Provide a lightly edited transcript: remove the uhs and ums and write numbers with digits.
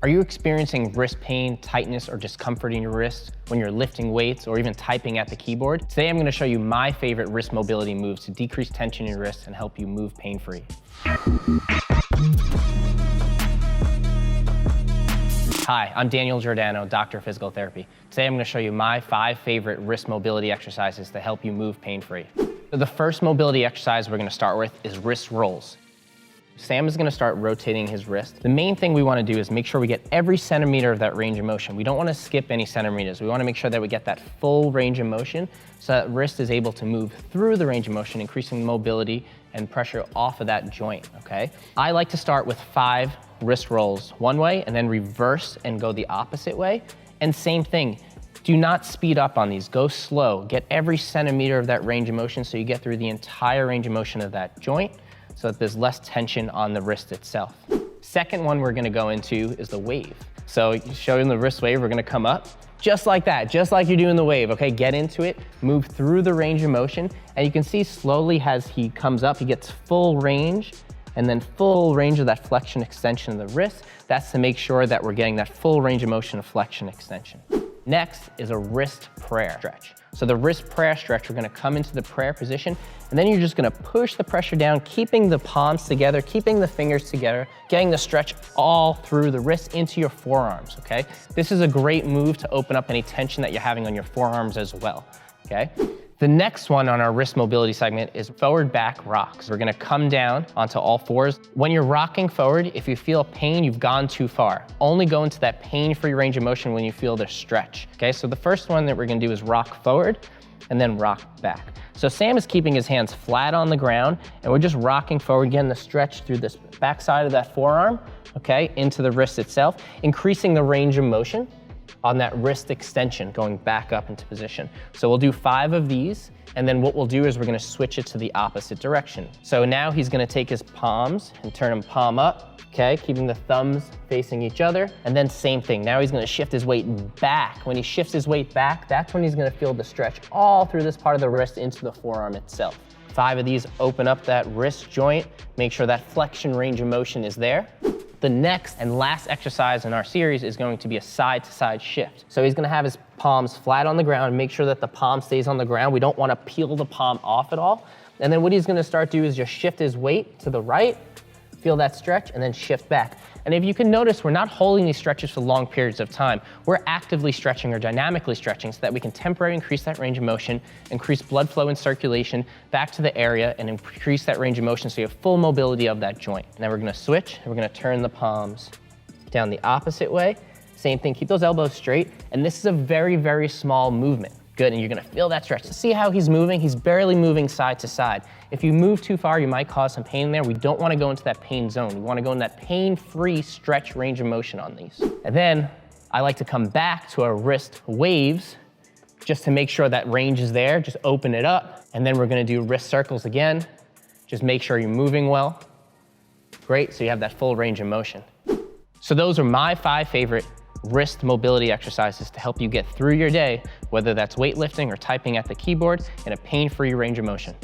Are you experiencing wrist pain, tightness, or discomfort in your wrist when you're lifting weights or even typing at the keyboard? Today I'm going to show you my favorite wrist mobility moves to decrease tension in your wrist and help you move pain-free. Hi, I'm Daniel Giordano, Doctor of Physical Therapy. Today I'm going to show you my 5 favorite wrist mobility exercises to help you move pain-free. So the first mobility exercise we're going to start with is wrist rolls. Sam is going to start rotating his wrist. The main thing we want to do is make sure we get every centimeter of that range of motion. We don't want to skip any centimeters. We want to make sure that we get that full range of motion so that wrist is able to move through the range of motion, increasing mobility and pressure off of that joint, okay? I like to start with 5 wrist rolls one way and then reverse and go the opposite way. And same thing, do not speed up on these. Go slow. Get every centimeter of that range of motion so you get through the entire range of motion of that joint, so that there's less tension on the wrist itself. Second one we're gonna go into is the wave. So showing the wrist wave, we're gonna come up just like that, just like you're doing the wave, okay? Get into it, move through the range of motion, and you can see slowly as he comes up, he gets full range, and then full range of that flexion extension of the wrist. That's to make sure that we're getting that full range of motion of flexion extension. Next is a wrist prayer stretch. So the wrist prayer stretch, we're gonna come into the prayer position, and then you're just gonna push the pressure down, keeping the palms together, keeping the fingers together, getting the stretch all through the wrist into your forearms, okay? This is a great move to open up any tension that you're having on your forearms as well, okay? The next one on our wrist mobility segment is forward back rocks. We're gonna come down onto all fours. When you're rocking forward, if you feel pain, you've gone too far. Only go into that pain-free range of motion when you feel the stretch, okay? So the first one that we're gonna do is rock forward and then rock back. So Sam is keeping his hands flat on the ground and we're just rocking forward, getting the stretch through this back side of that forearm, okay, into the wrist itself, increasing the range of motion on that wrist extension, going back up into position. So we'll do 5 of these, and then what we'll do is we're gonna switch it to the opposite direction. So now he's gonna take his palms and turn them palm up, okay, keeping the thumbs facing each other, and then same thing. Now he's gonna shift his weight back. When he shifts his weight back, that's when he's gonna feel the stretch all through this part of the wrist into the forearm itself. 5 of these open up that wrist joint, make sure that flexion range of motion is there. The next and last exercise in our series is going to be a side-to-side shift. So he's gonna have his palms flat on the ground, make sure that the palm stays on the ground. We don't wanna peel the palm off at all. And then what he's gonna start to do is just shift his weight to the right, feel that stretch, and then shift back. And if you can notice, we're not holding these stretches for long periods of time. We're actively stretching or dynamically stretching so that we can temporarily increase that range of motion, increase blood flow and circulation back to the area, and increase that range of motion so you have full mobility of that joint. Now we're gonna switch, and we're gonna turn the palms down the opposite way. Same thing, keep those elbows straight. And this is a very, very small movement. Good, and you're gonna feel that stretch. See how he's moving? He's barely moving side to side. If you move too far, you might cause some pain there. We don't wanna go into that pain zone. We wanna go in that pain-free stretch range of motion on these. And then I like to come back to our wrist waves just to make sure that range is there. Just open it up. And then we're gonna do wrist circles again. Just make sure you're moving well. Great, so you have that full range of motion. So those are my 5 favorite wrist mobility exercises to help you get through your day, whether that's weightlifting or typing at the keyboard in a pain-free range of motion.